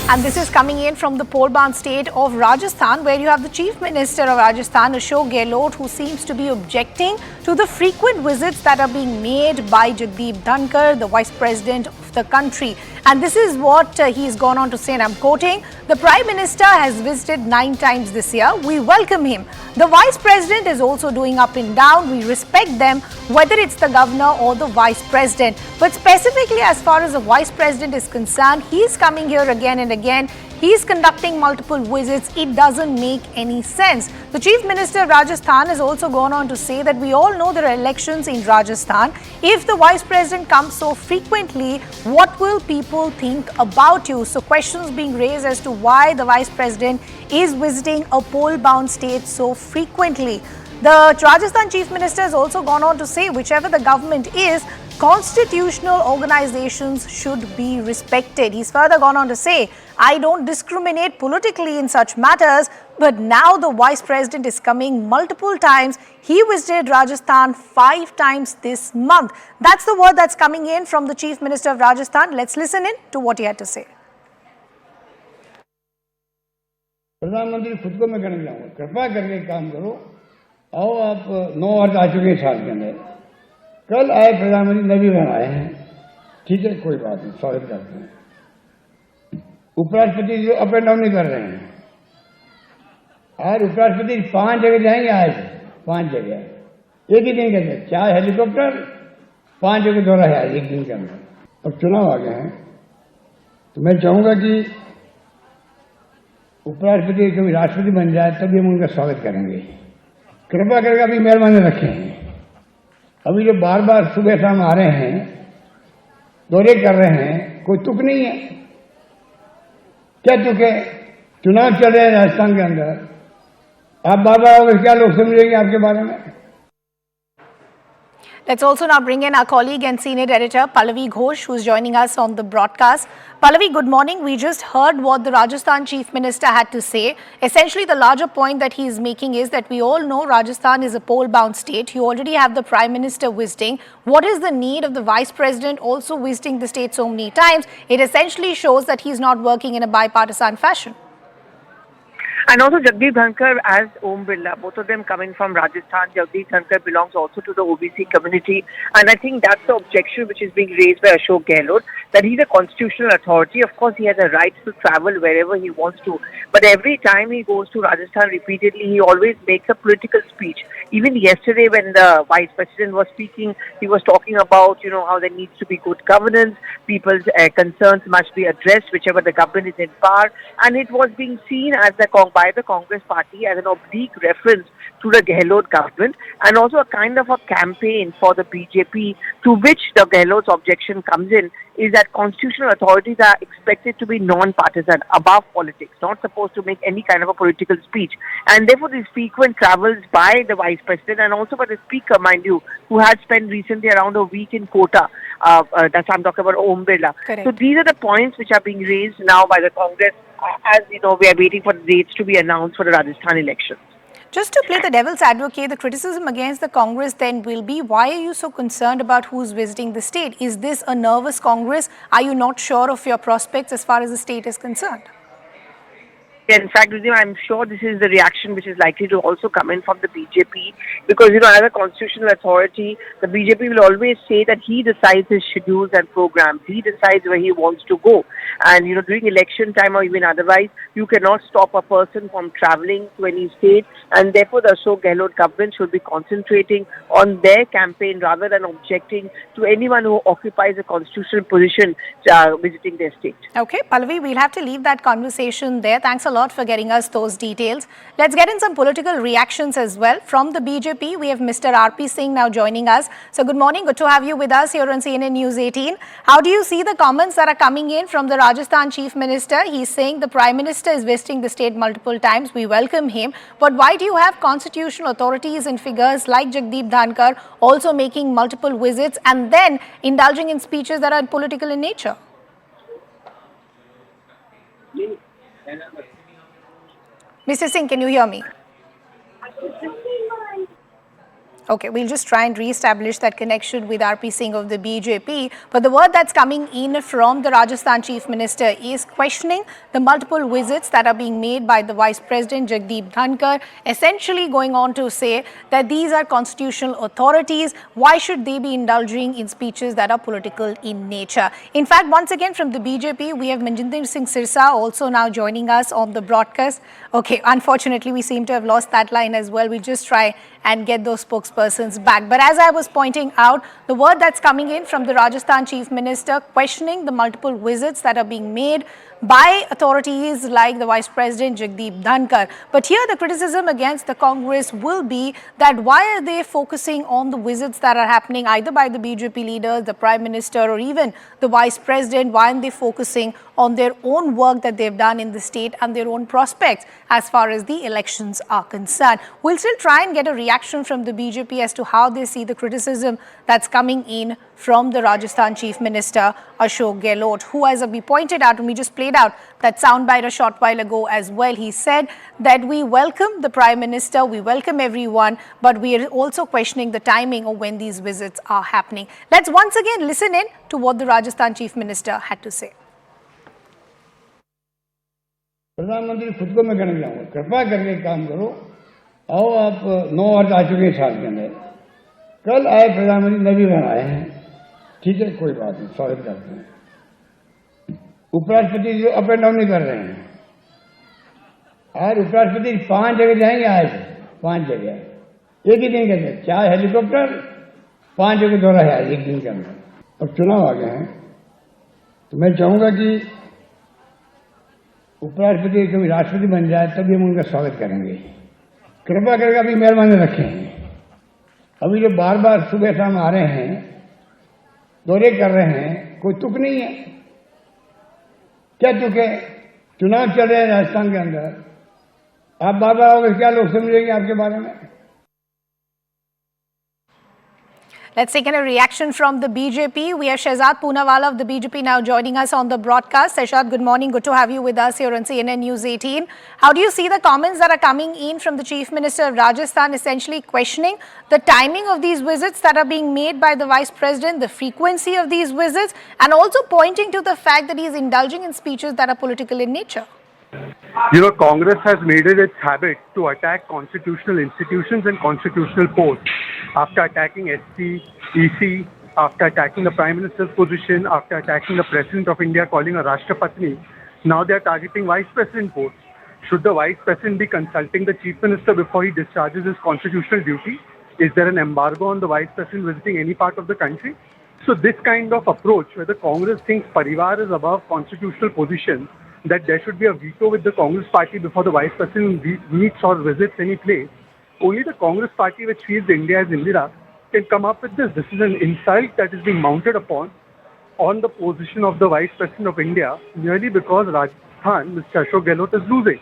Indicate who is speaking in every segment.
Speaker 1: And this is coming in from the poor-bound state of Rajasthan, where you have the Chief Minister of Rajasthan, Ashok Gehlot, who seems to be objecting to the frequent visits that are being made by Jagdeep Dhankhar, the Vice President of the country. And this is what he's gone on to say, and I'm quoting, "The Prime Minister has visited 9 times this year. We welcome him. The Vice President is also doing up and down. We respect them, whether it's the Governor or the Vice President. But specifically as far as the Vice President is concerned, he's coming here again and again. He's conducting multiple visits. It doesn't make any sense." The Chief Minister of Rajasthan has also gone on to say that we all know there are elections in Rajasthan. If the Vice President comes so frequently, what will people think about you? So questions being raised as to why the Vice President is visiting a poll-bound state so frequently. The Rajasthan Chief Minister has also gone on to say whichever the government is, constitutional organizations should be respected. He's further gone on to say, "I don't discriminate politically in such matters, but now the Vice President is coming multiple times. He visited Rajasthan 5 times this month." That's the word that's coming in from the Chief Minister of Rajasthan. Let's listen in to what he had to say.
Speaker 2: प्रधानमंत्री खुद को मैं करने जाऊंगा, कृपा करके काम करो। आओ, आप 9 वर्ष आ चुके हैं साल के अंदर। कल आए प्रधानमंत्री, नवी बन आए हैं, ठीक है, कोई बात नहीं, स्वागत करते हैं। उपराष्ट्रपति जो अप एंड डाउन नहीं कर रहे हैं, आज उपराष्ट्रपति 5 जगह जाएंगे, आज 5 जगह एक ही दिन के अंदर, 4 हेलीकॉप्टर, 5 जगह दौरा है आज एक दिन के अंदर। अब चुनाव आ गए हैं, तो मैं चाहूंगा कि उपराष्ट्रपति कभी राष्ट्रपति बन जाए तभी हम उनका स्वागत करेंगे। कृपा करके अभी मेहरबानी रखें। अभी जो बार बार सुबह शाम आ रहे हैं, दौरे कर रहे हैं, कोई तुक नहीं है। क्या तुक है? चुनाव चल रहे हैं राजस्थान के अंदर, आप बार बार आओगे, क्या लोग समझेंगे आपके बारे में?
Speaker 1: Let's also now bring in our colleague and senior editor Pallavi Ghosh, who's joining us on the broadcast. Pallavi, good morning. We just heard what the Rajasthan Chief Minister had to say. Essentially, the larger point that he is making is that we all know Rajasthan is a poll-bound state. You already have the Prime Minister visiting. What is the need of the Vice President also visiting the state so many times? It essentially shows that he's not working in a bipartisan fashion.
Speaker 3: And also Jagdeep Dhankhar as Om Birla, both of them coming from Rajasthan. Jagdeep Dhankhar belongs also to the OBC community. And I think that's the objection which is being raised by Ashok Gehlot, that he's a constitutional authority. Of course, he has a right to travel wherever he wants to. But every time he goes to Rajasthan repeatedly, he always makes a political speech. Even yesterday when the Vice President was speaking, he was talking about, how there needs to be good governance. People's concerns must be addressed, whichever the government is in power. And it was being seen as by the Congress party as an oblique reference to the Gehlot government, and also a kind of a campaign for the BJP, to which the Gehlot's objection comes in, is that constitutional authorities are expected to be non-partisan, above politics, not supposed to make any kind of a political speech. And therefore these frequent travels by the Vice President and also by the Speaker, mind you, who had spent recently around a week in Kota, that's I'm talking about Om Birla.
Speaker 1: Correct.
Speaker 3: So these are the points which are being raised now by the Congress, as we are waiting for the dates to be announced for the Rajasthan elections.
Speaker 1: Just to play the devil's advocate, the criticism against the Congress then will be, why are you so concerned about who's visiting the state? Is this a nervous Congress? Are you not sure of your prospects as far as the state is concerned?
Speaker 3: In fact, I'm sure this is the reaction which is likely to also come in from the BJP, because, as a constitutional authority, the BJP will always say that he decides his schedules and programs. He decides where he wants to go. And, during election time or even otherwise, you cannot stop a person from traveling to any state. And therefore, the Ashok Gehlot government should be concentrating on their campaign rather than objecting to anyone who occupies a constitutional position visiting their state.
Speaker 1: Okay, Pallavi, we'll have to leave that conversation there. Thanks a lot for getting us those details. Let's get in some political reactions as well. From the BJP, we have Mr. RP Singh now joining us. So good morning. Good to have you with us here on CNN News 18. How do you see the comments that are coming in from the Rajasthan Chief Minister? He's saying the Prime Minister is visiting the state multiple times. We welcome him. But why do you have constitutional authorities and figures like Jagdeep Dhankhar also making multiple visits and then indulging in speeches that are political in nature? Mr. Singh, can you hear me? Okay, we'll just try and re-establish that connection with RP Singh of the BJP. But the word that's coming in from the Rajasthan Chief Minister is questioning the multiple visits that are being made by the Vice President Jagdeep Dhankhar, essentially going on to say that these are constitutional authorities. Why should they be indulging in speeches that are political in nature? In fact, once again from the BJP, we have Manjinder Singh Sirsa also now joining us on the broadcast. Okay, unfortunately, we seem to have lost that line as well. We'll just try and get those spokespersons back. But as I was pointing out, the word that's coming in from the Rajasthan Chief Minister questioning the multiple visits that are being made by authorities like the Vice President Jagdeep Dhankhar. But here the criticism against the Congress will be that why are they focusing on the visits that are happening either by the BJP leaders, the Prime Minister or even the Vice President? Why aren't they focusing on their own work that they've done in the state and their own prospects as far as the elections are concerned? We'll still try and get a reaction from the BJP as to how they see the criticism that's coming in from the Rajasthan Chief Minister Ashok Gehlot, who, as we pointed out, and we just played out that soundbite a short while ago as well, he said that we welcome the Prime Minister, we welcome everyone, but we are also questioning the timing of when these visits are happening. Let's once again listen in to what the Rajasthan Chief Minister had to say.
Speaker 2: प्रधानमंत्री खुद को मैं कहना चाहूँगा, कृपा करके काम करो। आओ, आप 9 वर्ष आ चुके हैं साल के अंदर। कल आए प्रधानमंत्री, नवी बन आए हैं, ठीक है, कोई बात नहीं, स्वागत करते हैं। उपराष्ट्रपति जो अप एंड डाउन नहीं कर रहे हैं, और उपराष्ट्रपति 5 जगह जाएंगे आज, 5 जगह एक ही दिन के अंदर, 4 हेलीकॉप्टर, 5 जगह दौरा है आज एक दिन के अंदर। अब चुनाव आ गए हैं, तो मैं चाहूंगा कि उपराष्ट्रपति कभी राष्ट्रपति बन जाए तभी हम उनका स्वागत करेंगे। कृपा करके अभी मेहरबानी रखें। अभी जो बार बार सुबह शाम आ रहे हैं, दौरे कर रहे हैं, कोई तुक नहीं है। क्या तुक है? चुनाव चल रहे हैं राजस्थान के अंदर, आप बार बार आओगे, क्या लोग समझेंगे आपके बारे में?
Speaker 1: Let's take in a reaction from the BJP. We have Shehzad Poonawalla of the BJP now joining us on the broadcast. Shehzad, good morning. Good to have you with us here on CNN News 18. How do you see the comments that are coming in from the Chief Minister of Rajasthan, essentially questioning the timing of these visits that are being made by the Vice President, the frequency of these visits, and also pointing to the fact that he is indulging in speeches that are political in nature?
Speaker 4: You know, Congress has made it its habit to attack constitutional institutions and constitutional posts. After attacking SC, EC, after attacking the Prime Minister's position, after attacking the President of India, calling a Rashtrapatni, now they are targeting Vice President posts. Should the Vice President be consulting the Chief Minister before he discharges his constitutional duty? Is there an embargo on the Vice President visiting any part of the country? So this kind of approach, where the Congress thinks Parivar is above constitutional position, that there should be a veto with the Congress party before the Vice President meets or visits any place, only the Congress party, which feels India as Indira, can come up with this. This is an insult that is being mounted upon on the position of the Vice President of India, merely because Rajasthan, Mr. Ashok Gehlot, is losing.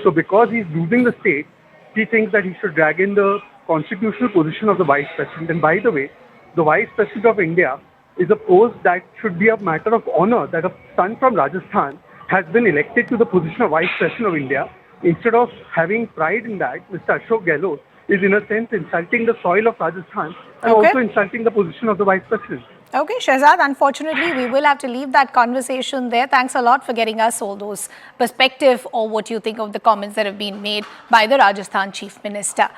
Speaker 4: So because he's losing the state, he thinks that he should drag in the constitutional position of the Vice President. And by the way, the Vice President of India is a post that should be a matter of honor, that a son from Rajasthan has been elected to the position of Vice President of India. Instead of having pride in that, Mr. Ashok Gehlot is in a sense insulting the soil of Rajasthan and also insulting the position of the Vice President.
Speaker 1: Okay, Shehzad, unfortunately, we will have to leave that conversation there. Thanks a lot for getting us all those perspective or what you think of the comments that have been made by the Rajasthan Chief Minister.